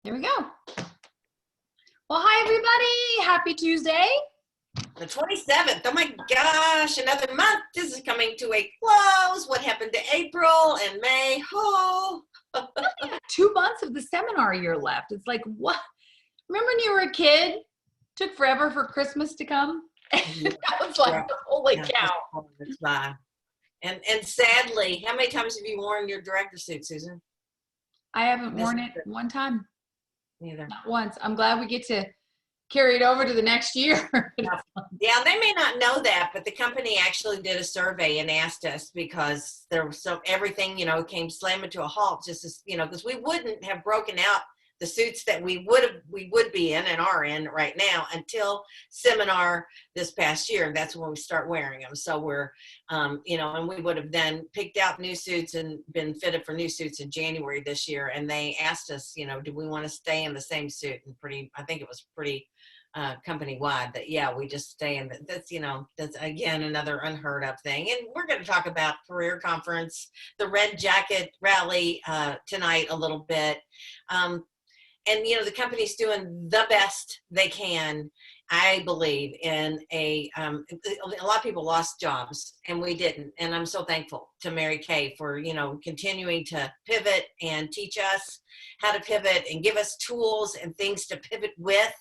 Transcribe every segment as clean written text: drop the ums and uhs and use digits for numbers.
There we go. Well, hi, everybody. Happy Tuesday. The 27th. Oh my gosh, another month. This is coming to a close. What happened to April and May? Oh. 2 months of the seminar year left. It's like, what? Remember when you were a kid? Took forever for Christmas to come? That was like, holy cow. It's bye. And sadly, how many times have you worn your director suit, Susan? I haven't worn it one time. Neither. Not once. I'm glad we get to carry it over to the next year. Yeah, they may not know that, but the company actually did a survey and asked us because there was everything, came slamming to a halt just as, because we wouldn't have broken out the suits that we would be in and are in right now until seminar this past year. And that's when we start wearing them. So we're, and we would have then picked out new suits and been fitted for new suits in January this year. And they asked us, do we want to stay in the same suit? And I think it was pretty company wide that, yeah, we just stay in that's again, another unheard of thing. And we're going to talk about career conference, the red jacket rally tonight a little bit. And, the company's doing the best they can, I believe, in a lot of people lost jobs and we didn't. And I'm so thankful to Mary Kay for, continuing to pivot and teach us how to pivot and give us tools and things to pivot with.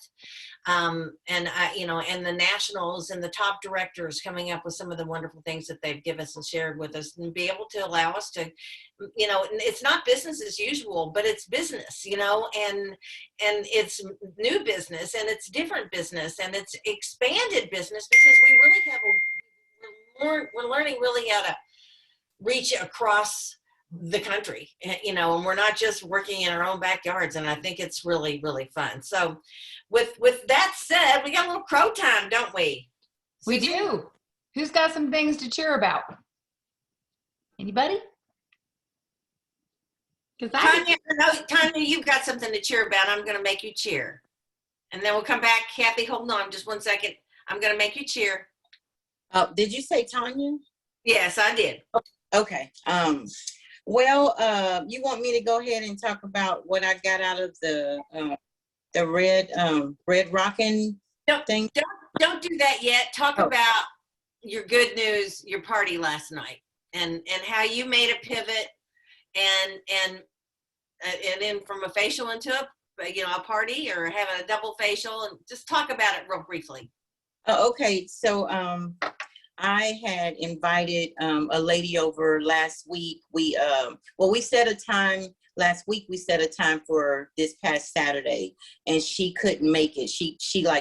And the nationals and the top directors coming up with some of the wonderful things that they've given us and shared with us and be able to allow us to, it's not business as usual, but it's business, and it's new business and it's different business and it's expanded business because we really we're learning really how to reach across the country, and we're not just working in our own backyards. And I think it's really, really fun. So with that said, we got a little crow time, don't we? We do. Who's got some things to cheer about? Anybody? Tanya, you've got something to cheer about. I'm going to make you cheer. And then we'll come back. Kathy, hold on just 1 second. I'm going to make you cheer. Did you say Tanya? Yes, I did. Okay. Well, you want me to go ahead and talk about what I got out of the red rockin' thing? Don't do that yet. Talk about your good news, your party last night, and how you made a pivot, and then from a facial into a party, or having a double facial, and just talk about it real briefly. Okay, so I had invited a lady over last week. We set a time last week. We set a time for this past Saturday, and she couldn't make it. She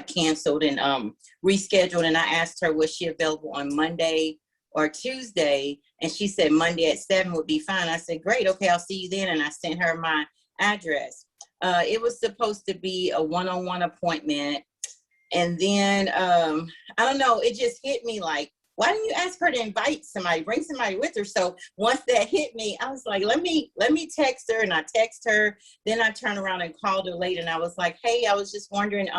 canceled and rescheduled. And I asked her, was she available on Monday or Tuesday? And she said Monday at 7 would be fine. I said, great. Okay, I'll see you then. And I sent her my address. It was supposed to be a one-on-one appointment. And then, I don't know, it just hit me like, why didn't you ask her to invite somebody, bring somebody with her? So once that hit me, I was like, let me text her. And I text her. Then I turned around and called her later. And I was like, hey, I was just wondering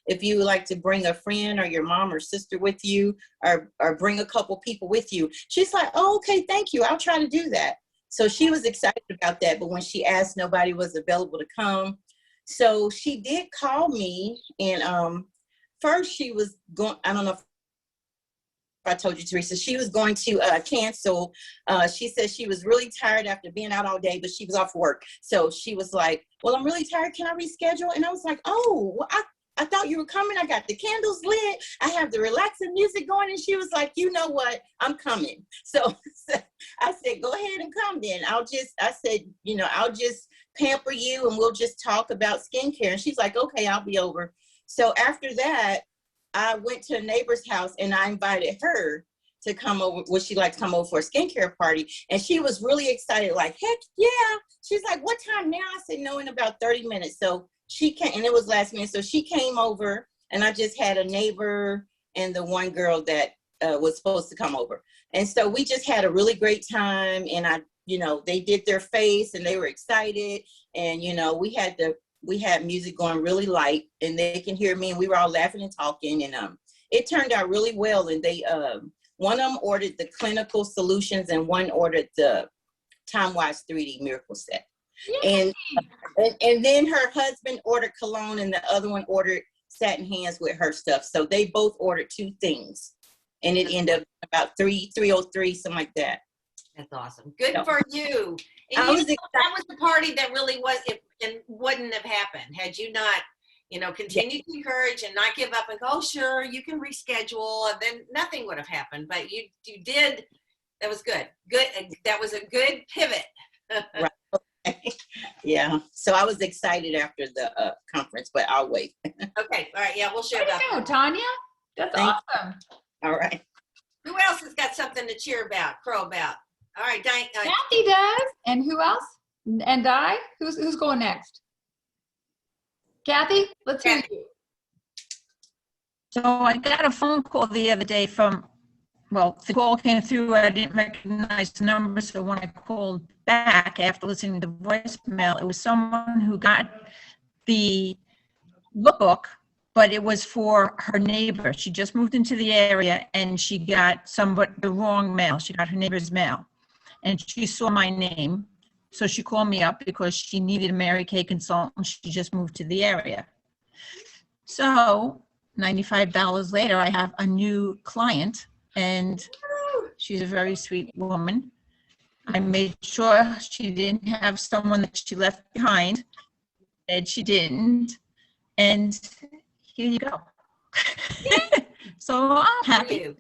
if you would like to bring a friend or your mom or sister with you, or bring a couple people with you. She's like, oh, okay, thank you. I'll try to do that. So she was excited about that. But when she asked, nobody was available to come. So she did call me. And first she was going, I don't know if I told you, Teresa, she was going to cancel. She said she was really tired after being out all day, but she was off work. So she was like, well, I'm really tired. Can I reschedule? And I was like, oh, well, I thought you were coming. I got the candles lit. I have the relaxing music going. And she was like, you know what? I'm coming. So I said, go ahead and come then. I'll just pamper you and we'll just talk about skincare. And she's like, okay, I'll be over. So after that, I went to a neighbor's house and I invited her to come over. Would she like to come over for a skincare party? And she was really excited, like, heck yeah. She's like, what time now? I said, no, in about 30 minutes. So she came, and it was last minute. So she came over, and I just had a neighbor and the one girl that was supposed to come over. And so we just had a really great time. And they did their face and they were excited. And, we had music going really light, and they can hear me, and we were all laughing and talking, and it turned out really well. And they one of them ordered the clinical solutions and one ordered the Time Wise 3D miracle set. And, and then her husband ordered cologne and the other one ordered satin hands with her stuff. So they both ordered 2 things. And it ended up about 303, something like that. That's awesome. Good for you. And I was that was the party that really was, it wouldn't have happened had you not, continued to encourage and not give up and go, oh, sure, you can reschedule, and then nothing would have happened. But you did. That was good. Good. That was a good pivot. Right. Yeah. So I was excited after the conference, but I'll wait. Okay. All right. Yeah, we'll share about that. Tanya, that's awesome. All right. Who else has got something to cheer about, crow about? All right, Diane. Kathy does. And who else? And Di? Who's going next? Kathy, let's hear you. So I got a phone call the other day from, well, the call came through, I didn't recognize the number, so when I called back after listening to the voicemail, it was someone who got the lookbook, but it was for her neighbor. She just moved into the area and she got the wrong mail. She got her neighbor's mail and she saw my name. So she called me up because she needed a Mary Kay consultant. She just moved to the area. So $95 later, I have a new client and she's a very sweet woman. I made sure she didn't have someone that she left behind, and she didn't. And here you go. So I'm happy.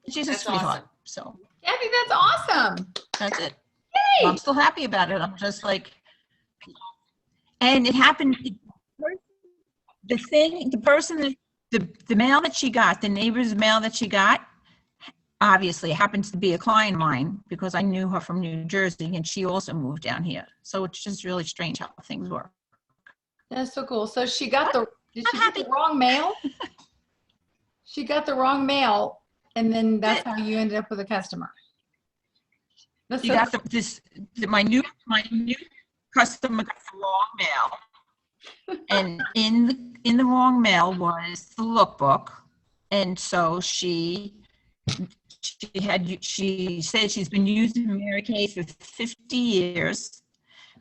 She's a sweetheart. Awesome. So Kathy, that's awesome. that's it. Yay. I'm still happy about it. I'm just like, and it happened. The person, the mail that she got, the neighbor's mail that she got, obviously happens to be a client of mine because I knew her from New Jersey and she also moved down here. So it's just really strange how things work. That's so cool. So she got did she I'm get the wrong mail? She got the wrong mail, and then that's how you ended up with a customer. That's She so got my new customer got the wrong mail, and in the wrong mail was the lookbook, and so she said she's been using Mary Kay for 50 years.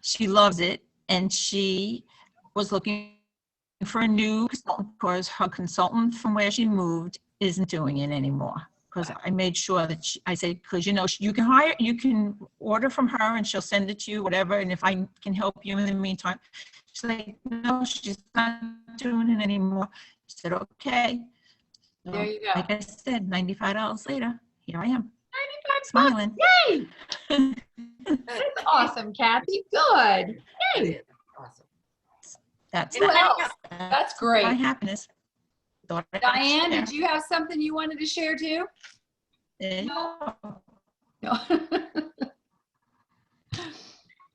She loves it, and she was looking for a new consultant because her consultant from where she moved isn't doing it anymore. Because I made sure that I said, because you can order from her and she'll send it to you, whatever. And if I can help you in the meantime, she's like, no, she's not doing it anymore. I said, okay. So, there you go. like I said, $95 later, here I am. 95 smiling. Yay! That's awesome, Kathy. Good. Yay. Awesome. That's Who else? That's great. my happiness. Thought I'd Diane, share. did you have something you wanted to share too? No. No.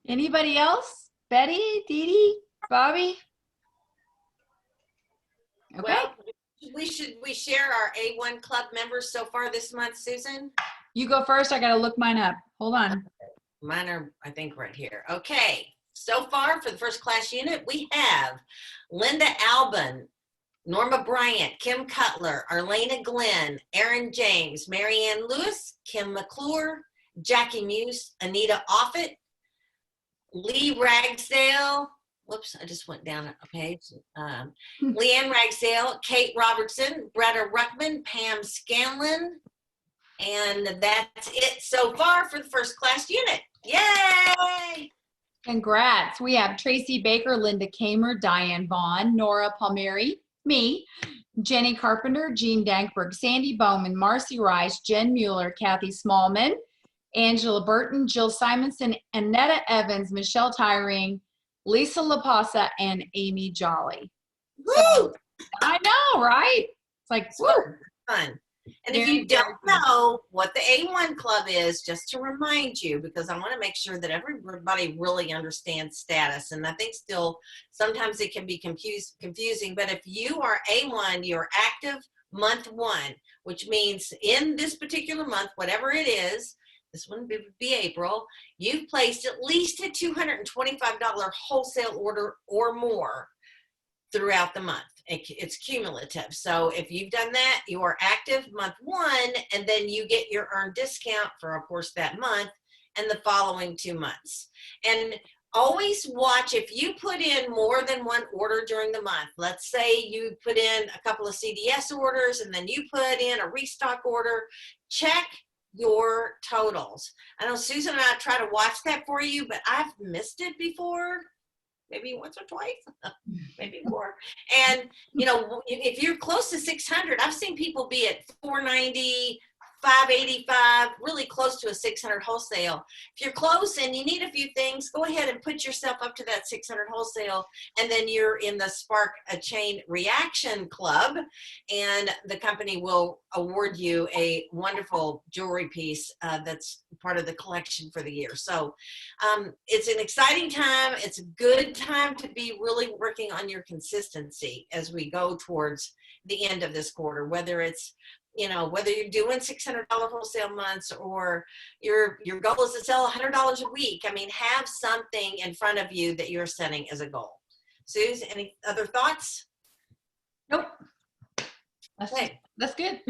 Anybody else? Betty, Dee Dee, Bobby? Okay. Well, we share our A1 club members so far this month, Susan? You go first. I got to look mine up. Hold on. Mine are, I think, right here. Okay. So far for the first class unit, we have Linda Albin, Norma Bryant, Kim Cutler, Arlena Glenn, Erin James, Marianne Lewis, Kim McClure, Jackie Muse, Anita Offit, Lee Ragsdale. Whoops, I just went down a page. Leanne Ragsdale, Kate Robertson, Bretta Ruckman, Pam Scanlon. And that's it so far for the first class unit. Yay! Congrats. We have Tracy Baker, Linda Kamer, Diane Vaughn, Nora Palmieri, me, Jenny Carpenter, Jean Dankberg, Sandy Bowman, Marcy Rice, Jen Mueller, Kathy Smallman, Angela Burton, Jill Simonson, Annetta Evans, Michelle Tyring, Lisa LaPasa, and Amy Jolly. Woo! So, I know, right? It's like, woo. Fun. And if Very, you don't very know what the A1 Club is, just to remind you, because I want to make sure that everybody really understands status. And I think still sometimes it can be confusing. But if you are A1, you're active month 1, which means in this particular month, whatever it is, this one would be April, you've placed at least a $225 wholesale order or more throughout the month. It's cumulative. So if you've done that, you are active month 1, and then you get your earned discount for, of course, that month and the following 2 months. And always watch if you put in more than one order during the month. Let's say you put in a couple of CDS orders and then you put in a restock order. Check your totals. I know Susan and I try to watch that for you, but I've missed it before. Maybe once or twice, maybe more. And, you know, if you're close to 600, I've seen people be at 490, 585, really close to a 600 wholesale. If you're close and you need a few things, go ahead and put yourself up to that 600 wholesale, and then you're in the Spark a Chain Reaction Club, and the company will award you a wonderful jewelry piece that's part of the collection for the year. So it's an exciting time. It's a good time to be really working on your consistency as we go towards the end of this quarter, whether it's, you know, whether you're doing $600 wholesale months or your goal is to sell $100 a week. I mean, have something in front of you that you're setting as a goal. Suze, any other thoughts? Nope. Okay. That's good.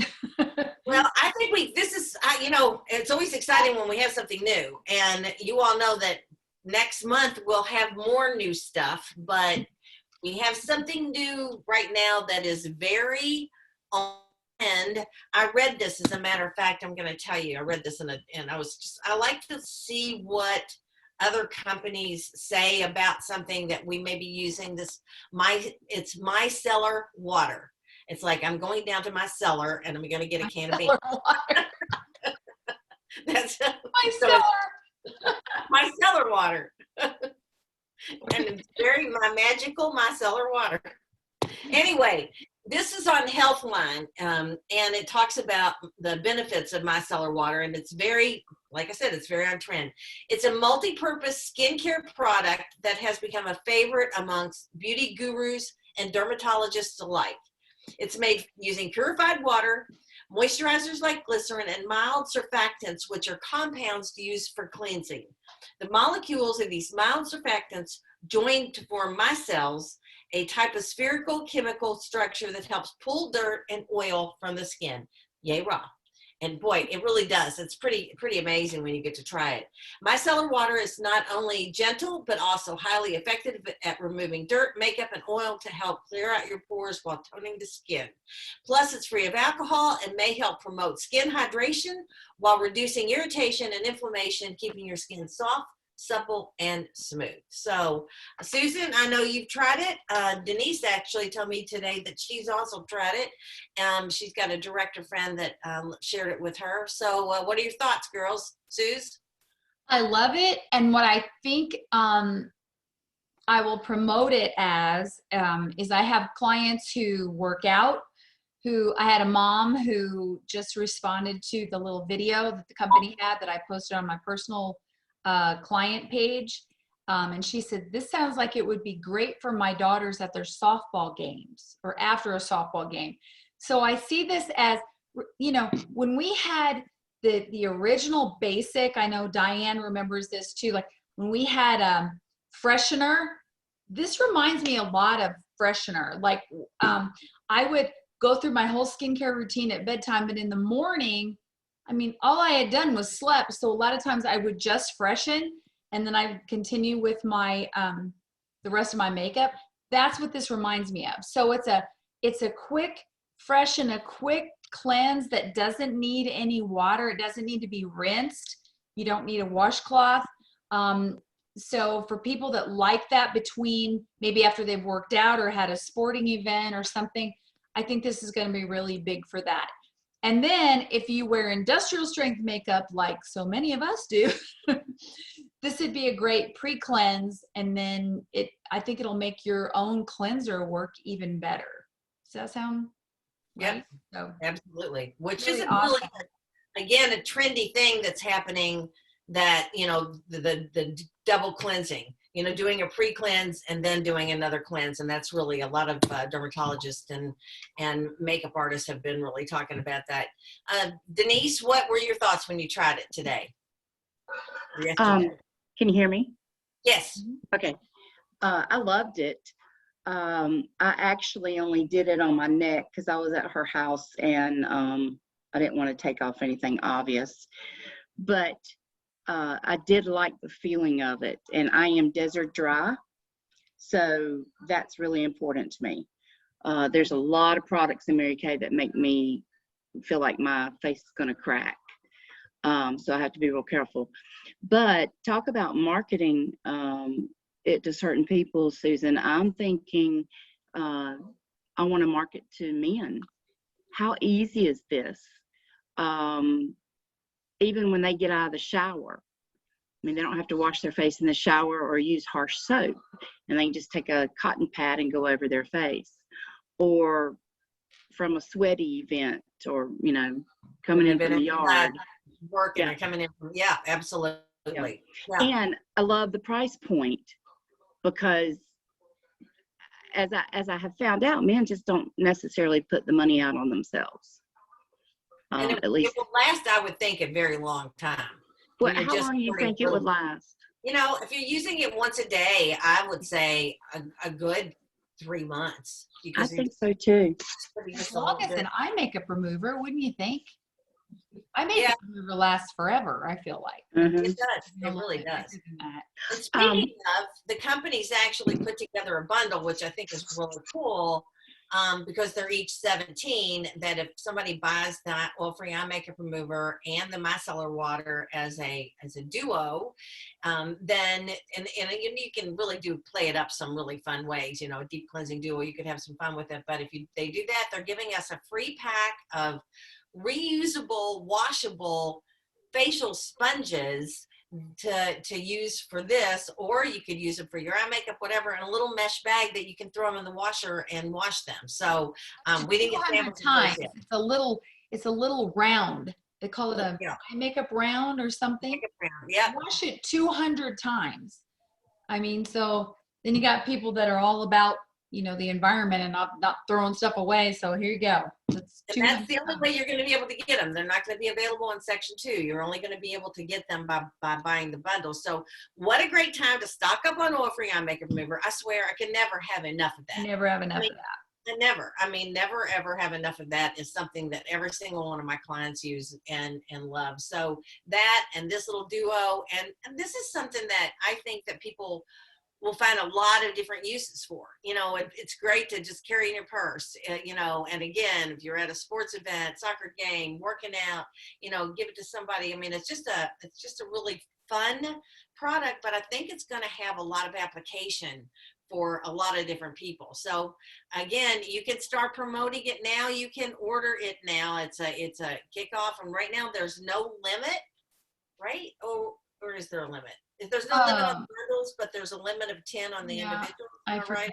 Well, I think this is, you know, it's always exciting when we have something new. And you all know that next month we'll have more new stuff, but we have something new right now that is very on. And I read this, as a matter of fact, I'm going to tell you, I read this and I like to see what other companies say about something that we may be using. It's Micellar Water. It's like I'm going down to my cellar and I'm going to get a can of beans. That's Micellar Water. And it's my magical Micellar Water. Anyway, this is on Healthline, and it talks about the benefits of Micellar Water, and it's very, like I said, it's very on trend. It's a multi-purpose skincare product that has become a favorite amongst beauty gurus and dermatologists alike. It's made using purified water, moisturizers like glycerin, and mild surfactants, which are compounds used for cleansing. The molecules of these mild surfactants join to form micelles, a type of spherical chemical structure that helps pull dirt and oil from the skin. Yay, raw. And boy, it really does. It's pretty amazing when you get to try it. Micellar Water is not only gentle, but also highly effective at removing dirt, makeup, and oil to help clear out your pores while toning the skin. Plus, it's free of alcohol and may help promote skin hydration while reducing irritation and inflammation, keeping your skin soft, supple, and smooth. So, Susan, I know you've tried it. Denise actually told me today that she's also tried it. She's got a director friend that shared it with her. So, what are your thoughts, girls? Suze? I love it. And what I think I will promote it as is I have clients who work out, I had a mom who just responded to the little video that the company had that I posted on my personal client page, and she said, this sounds like it would be great for my daughters at their softball games or after a softball game. So I see this as, you know, when we had the original basic, I know Diane remembers this too, like when we had freshener, this reminds me a lot of freshener. Like I would go through my whole skincare routine at bedtime, but in the morning, I mean, all I had done was slept. So a lot of times I would just freshen and then I'd continue with my, the rest of my makeup. That's what this reminds me of. So it's a quick freshen, a quick cleanse that doesn't need any water. It doesn't need to be rinsed. You don't need a washcloth. So for people that like that between maybe after they've worked out or had a sporting event or something, I think this is going to be really big for that. And then if you wear industrial strength makeup, like so many of us do, this would be a great pre-cleanse. And then I think it'll make your own cleanser work even better. Does that sound right? Yep, So, absolutely. Which really isn't awesome. really, again, a trendy thing that's happening, that, you know, the double cleansing, you know, doing a pre-cleanse and then doing another cleanse. And that's really a lot of dermatologists and makeup artists have been really talking about that. Denise, what were your thoughts when you tried it today? Can you hear me? Yes. Okay. I loved it. I actually only did it on my neck because I was at her house and I didn't want to take off anything obvious. But I did like the feeling of it, and I am desert dry, so that's really important to me. There's a lot of products in Mary Kay that make me feel like my face is going to crack. So I have to be real careful. But talk about marketing it to certain people, Susan. I'm thinking I want to market to men. How easy is this? Even when they get out of the shower, I mean, they don't have to wash their face in the shower or use harsh soap, and they can just take a cotton pad and go over their face. Or from a sweaty event, or, you know, coming in from the yard. Working or coming in from, yeah, absolutely. Yeah. And I love the price point, because as I have found out, men just don't necessarily put the money out on themselves. And At least it will last, I would think, a very long time. Well, how long do you think it would last? You know, if you're using it once a day, I would say a good 3 months. I think so too. As long as an eye makeup remover, wouldn't you think? Eye makeup remover lasts forever, I feel like. Mhm. It does. It really does. And speaking of, the companies actually put together a bundle, which I think is really cool, because they're each 17, that if somebody buys that oil-free eye makeup remover and the Micellar Water as a duo, then and you can really play it up some really fun ways. You know, a deep cleansing duo, you could have some fun with it. But if they do that, they're giving us a free pack of reusable, washable facial sponges to use for this, or you could use it for your eye makeup, whatever, in a little mesh bag that you can throw them in the washer and wash them. So we didn't get samples times. It's a little round. They call it a eye makeup round or something. Yeah. Wash it 200 times. I mean, so then you got people that are all about, you know, the environment and not throwing stuff away. So here you go. That's the only way you're going to be able to get them. They're not going to be available in section 2. You're only going to be able to get them by buying the bundle. So what a great time to stock up on oil-free eye makeup remover. I swear I can never have enough of that. Never have enough of that. Never ever have enough of that. Is something that every single one of my clients use and love. So that and this little duo, and this is something that I think that people will find a lot of different uses for. You know, it's great to just carry in your purse, you know, and again, if you're at a sports event, soccer game, working out, you know, give it to somebody. I mean, it's just a really fun product, but I think it's going to have a lot of application for a lot of different people. So again, you can start promoting it now. You can order it now. It's a kickoff, and right now there's no limit, right? Or is there a limit? There's no limit on the bundles, but there's a limit of 10 on the individual. I forget. Right?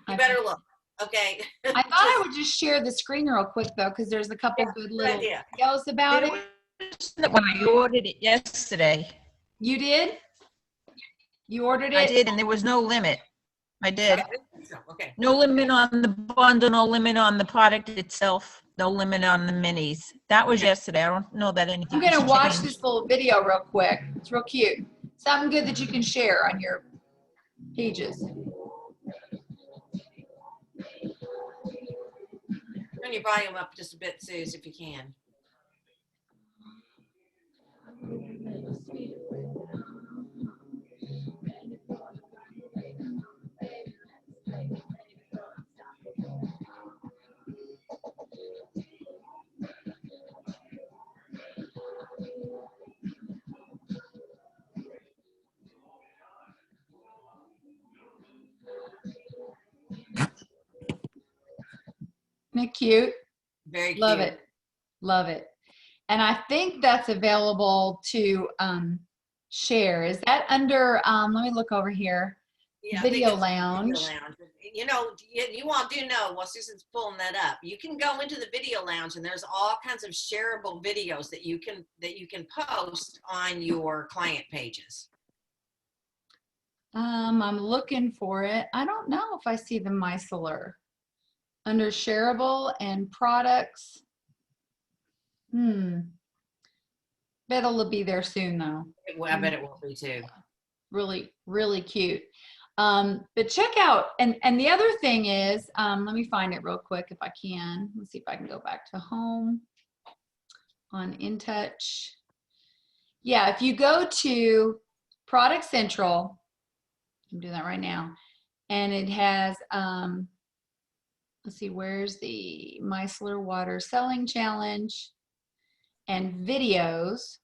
You better look. Okay. I thought I would just share the screen real quick though, because there's a couple good little videos about it. When I ordered it yesterday. You did? You ordered it? I did, and there was no limit. I did. Okay. No limit on the bundle, no limit on the product itself, no limit on the minis. That was yesterday. I don't know that anything. I'm going to has watch changed. this little video real quick. It's real cute. Something good that you can share on your pages. Turn your volume up just a bit, Suze, if you can. Isn't it cute? Very cute. Love it. Love it. And I think that's available to share. Is that under, let me look over here. Yeah, Video Lounge. Video Lounge. You know, you all do know, while Susan's pulling that up, you can go into the Video Lounge and there's all kinds of shareable videos that you can post on your client pages. I'm looking for it. I don't know if I see the micellar under shareable and products. Bet it'll be there soon though. I bet it will be too. Really, really cute. But check out, and the other thing is, let me find it real quick if I can. Let's see if I can go back to home on InTouch. Yeah, if you go to Product Central, I'm doing that right now, and it has, let's see, where's the Micellar Water Selling Challenge and videos,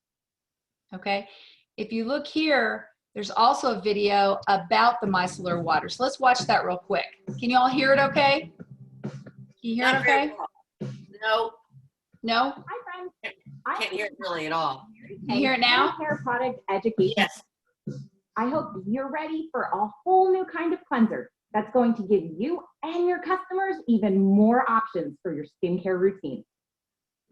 okay? If you look here, there's also a video about the Micellar Water. So let's watch that real quick. Can you all hear it okay? Can you hear Not it very okay? well. No, No? Hi, friends. can't hear it really at all. Can you hear it now? Hair product education. Yes. I hope you're ready for a whole new kind of cleanser that's going to give you and your customers even more options for your skincare routine.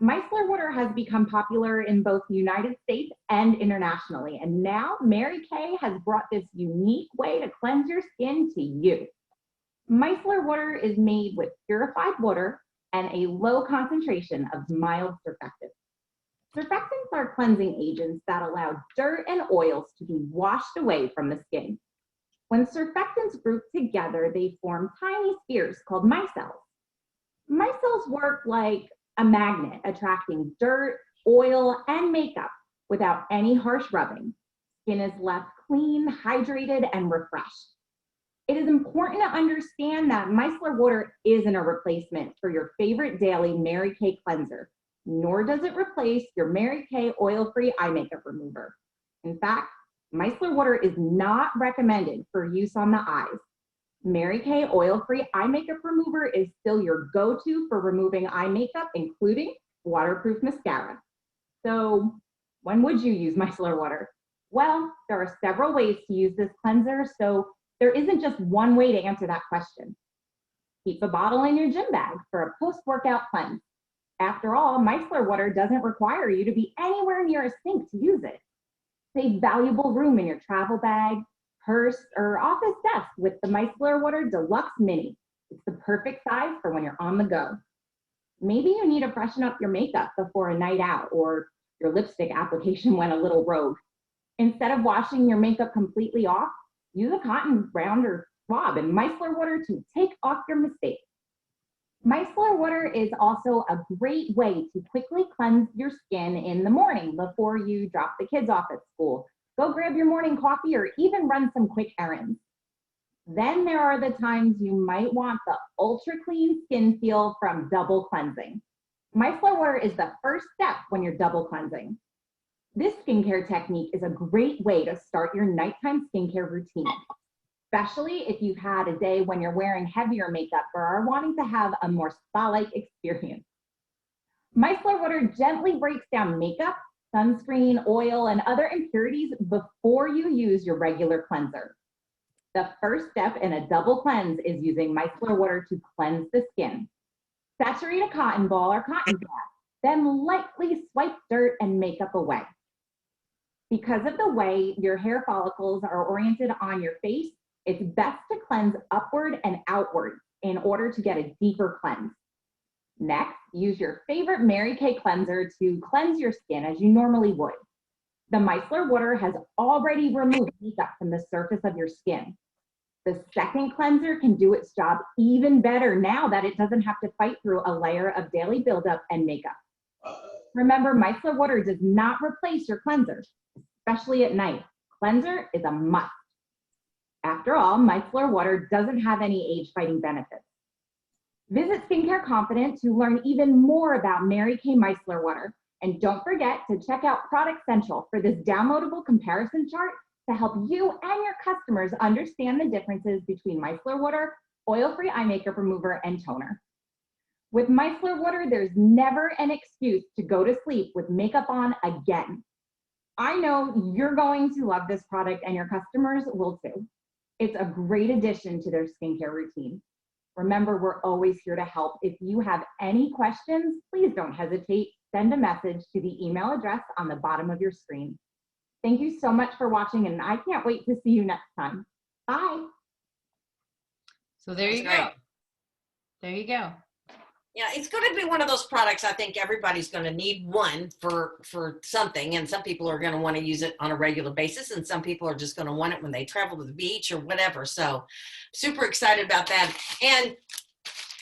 Micellar Water has become popular in both the United States and internationally, and now Mary Kay has brought this unique way to cleanse your skin to you. Micellar Water is made with purified water and a low concentration of mild surfactants. Surfactants are cleansing agents that allow dirt and oils to be washed away from the skin. When surfactants group together, they form tiny spheres called micelles. Micelles work like a magnet, attracting dirt, oil, and makeup without any harsh rubbing. Skin is left clean, hydrated, and refreshed. It is important to understand that micellar water isn't a replacement for your favorite daily Mary Kay cleanser, nor does it replace your Mary Kay oil-free eye makeup remover. In fact, micellar water is not recommended for use on the eyes. Mary Kay oil-free eye makeup remover is still your go-to for removing eye makeup, including waterproof mascara. So when would you use micellar water? Well, there are several ways to use this cleanser, so there isn't just one way to answer that question. Keep a bottle in your gym bag for a post-workout cleanse. After all, micellar water doesn't require you to be anywhere near a sink to use it. Save valuable room in your travel bag, purse, or office desk with the Micellar Water Deluxe Mini. It's the perfect size for when you're on the go. Maybe you need to freshen up your makeup before a night out, or your lipstick application went a little rogue. Instead of washing your makeup completely off, use a cotton round or swab and micellar water to take off your mistake. Micellar water is also a great way to quickly cleanse your skin in the morning before you drop the kids off at school, go grab your morning coffee, or even run some quick errands. Then there are the times you might want the ultra clean skin feel from double cleansing. Micellar water is the first step when you're double cleansing. This skincare technique is a great way to start your nighttime skincare routine, especially if you've had a day when you're wearing heavier makeup or are wanting to have a more spa-like experience. Micellar water gently breaks down makeup, sunscreen, oil, and other impurities before you use your regular cleanser. The first step in a double cleanse is using micellar water to cleanse the skin. Saturate a cotton ball or cotton pad, then lightly swipe dirt and makeup away. Because of the way your hair follicles are oriented on your face, it's best to cleanse upward and outward in order to get a deeper cleanse. Next, use your favorite Mary Kay cleanser to cleanse your skin as you normally would. The micellar water has already removed makeup from the surface of your skin. The second cleanser can do its job even better now that it doesn't have to fight through a layer of daily buildup and makeup. Remember, micellar water does not replace your cleanser, especially at night. Cleanser is a must. After all, micellar water doesn't have any age-fighting benefits. Visit Skincare Confident to learn even more about Mary Kay micellar water. And don't forget to check out Product Central for this downloadable comparison chart to help you and your customers understand the differences between micellar water, oil-free eye makeup remover, and toner. With micellar water, there's never an excuse to go to sleep with makeup on again. I know you're going to love this product and your customers will too. It's a great addition to their skincare routine. Remember, we're always here to help. If you have any questions, please don't hesitate. Send a message to the email address on the bottom of your screen. Thank you so much for watching, and I can't wait to see you next time. Bye. So there you That's go. great. There you go. Yeah, it's going to be one of those products. I think everybody's going to need one for something, and some people are going to want to use it on a regular basis, and some people are just going to want it when they travel to the beach or whatever. So super excited about that. And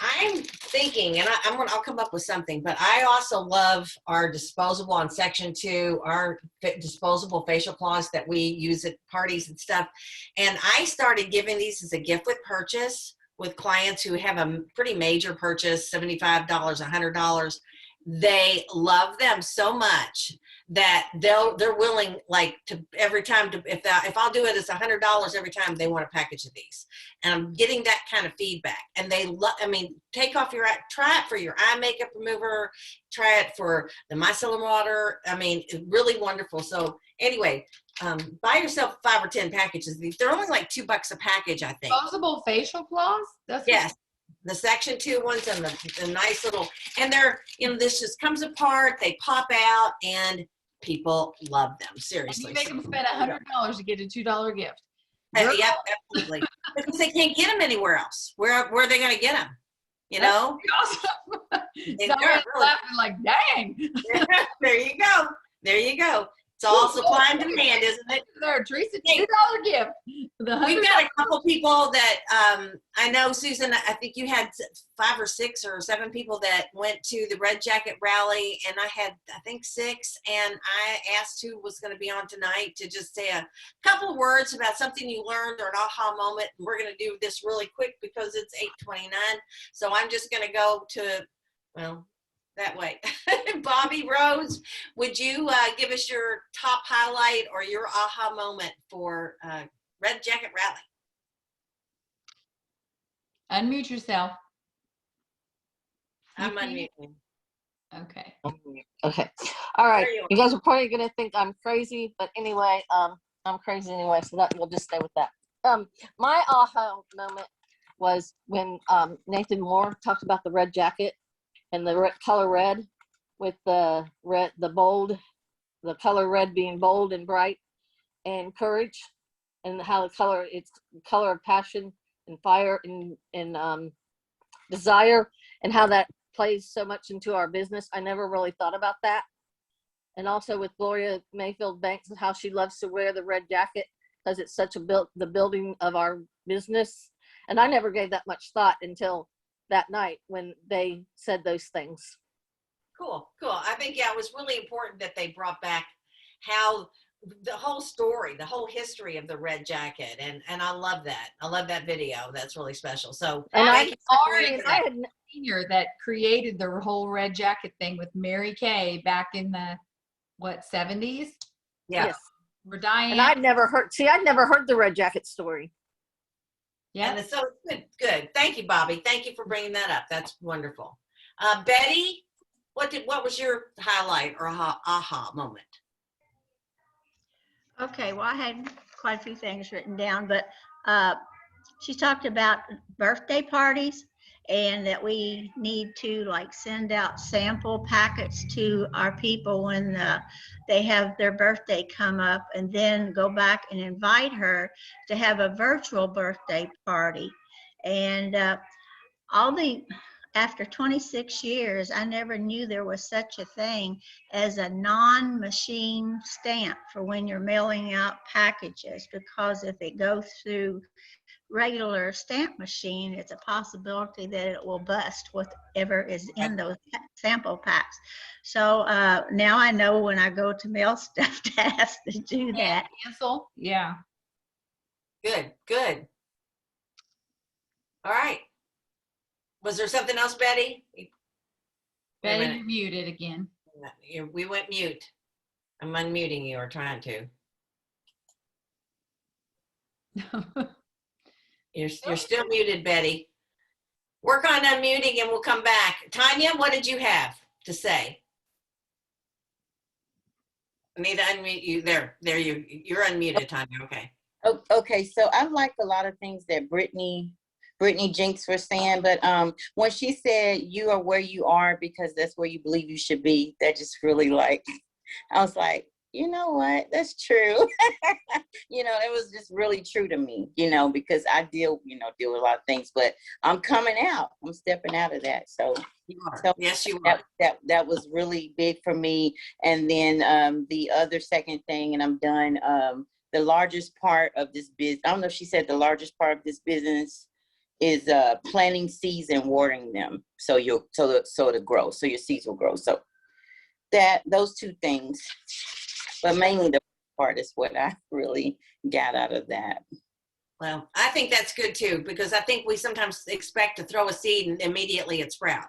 I'm thinking, and I'll come up with something, but I also love our disposable on section 2, our disposable facial cloths that we use at parties and stuff. And I started giving these as a gift with purchase with clients who have a pretty major purchase, $75, $100. They love them so much that they're willing, like, to every time to, if I'll do it as $100 every time, they want a package of these. And I'm getting that kind of feedback. And they love, I mean, try it for your eye makeup remover, try it for the micellar water. I mean, it's really wonderful. So anyway, buy yourself 5 or 10 packages of these. They're only like $2 a package, I think. Disposable facial cloths? That's Yes. The section 2 ones and the nice little, and they're, you know, this just comes apart, they pop out, and people love them. And Seriously. you make them spend $100 to get a $2 gift. Yeah, absolutely. Because they can't get them anywhere else. Where are they going to get them? You know? Awesome. They- Somebody's they're really- laughing like, dang. There you go. There you go. It's all supply and demand, isn't it? There, Teresa, Hey. $2 gift. The We've got a couple people that I know, Susan, I think you had 5 or 6 or 7 people that went to the Red Jacket rally, and I had, I think, 6, and I asked who was going to be on tonight to just say a couple of words about something you learned or an aha moment. And we're going to do this really quick because it's 8:29. So I'm just going to go to, well, that way. Bobby Rose, would you give us your top highlight or your aha moment for Red Jacket Rally? Unmute yourself. I'm Okay. unmuting. Okay. Okay. All right. There you are. You guys are probably gonna think I'm crazy, but anyway, I'm crazy anyway, so that we'll just stay with that. My aha moment was when Nathan Moore talked about the red jacket and the color red, with the red, the color red being bold and bright and courage, and how it's the color of passion and fire and desire, and how that plays so much into our business. I never really thought about that. And also with Gloria Mayfield Banks and how she loves to wear the red jacket because it's such the building of our business. And I never gave that much thought until that night when they said those things. Cool. I think, yeah, it was really important that they brought back how the whole story, the whole history of the red jacket. And I love that. I love that video. That's really special. So And thank you so Ari much. I had Senior that created the whole red jacket thing with Mary Kay back in the, what, 70s? Yeah. yes. We're dying. And I'd never heard the red jacket story. Yeah. And it's so good. Thank you, Bobby. Thank you for bringing that up. That's wonderful. Betty, what was your highlight or aha moment? Okay, well, I had quite a few things written down, but she talked about birthday parties and that we need to like send out sample packets to our people when they have their birthday come up, and then go back and invite her to have a virtual birthday party. And after 26 years, I never knew there was such a thing as a non-machine stamp for when you're mailing out packages, because if it goes through regular stamp machine, it's a possibility that it will bust whatever is in those sample packs. So now I know when I go to mail stuff to ask to do that. Cancel. Yeah. Good. All right. Was there something else, Betty? Betty, you're muted again. We went mute. I'm unmuting you, or trying to. You're still muted, Betty. Work on unmuting and we'll come back. Tanya, what did you have to say? I need to unmute you. There you're unmuted, Tanya. Okay. Okay, so I like a lot of things that Brittany Jinks was saying, but when she said you are where you are because that's where you believe you should be, that just really I was like, you know what, that's true. It was just really true to me, because I deal with a lot of things, but I'm coming out. I'm stepping out of that. So Yes, you are. That was really big for me. And then the other second thing, and I'm done, the largest part of this business, I don't know if she said the largest part of this business is planting seeds and watering them so it'll grow, so your seeds will grow. So those two things, but mainly the part is what I really got out of that. Well, I think that's good too, because I think we sometimes expect to throw a seed and immediately it sprout.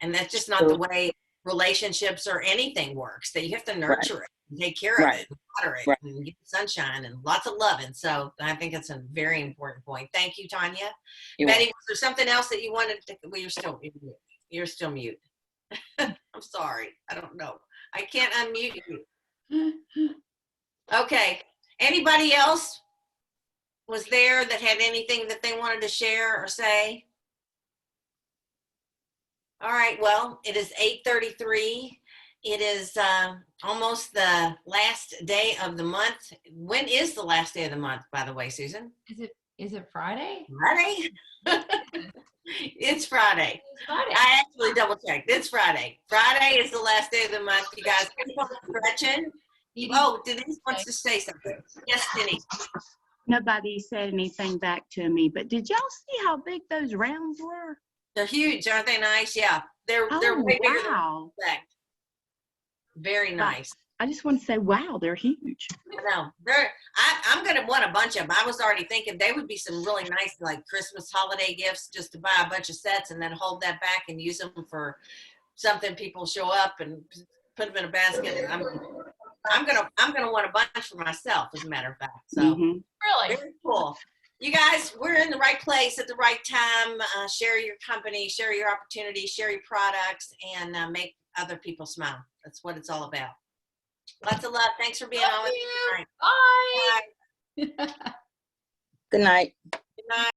And that's just not the way relationships or anything works. That you have to nurture it, and take care of it, and water it, and give it sunshine and lots of loving. So I think it's a very important point. Thank you, Tanya. Betty, was there something else that you wanted to, well, you're still mute. I'm sorry. I don't know. I can't unmute you. Okay. Anybody else was there that had anything that they wanted to share or say? All right, well, it is 8:33. It is almost the last day of the month. When is the last day of the month, by the way, Susan? Is it Friday? Friday? It's Friday. It's Friday. I actually double checked. It's Friday. Friday is the last day of the month, you guys. Gretchen? Oh, Denise wants to say something. Yes, Denise. Nobody said anything back to me, but did y'all see how big those rounds were? They're huge, aren't they nice? Yeah, they're way bigger than I expect. Very nice. I just want to say, wow, they're huge. I know. I'm going to want a bunch of them. I was already thinking they would be some really nice, like Christmas holiday gifts, just to buy a bunch of sets and then hold that back and use them for something people show up and put them in a basket. And I'm gonna want a bunch for myself, as a matter of fact. So Really? very cool. You guys, we're in the right place at the right time. Share your company, share your opportunities, share your products, and make other people smile. That's what it's all about. Lots of love. Thanks for being on with me tonight. Bye. Bye. Good night. Good night.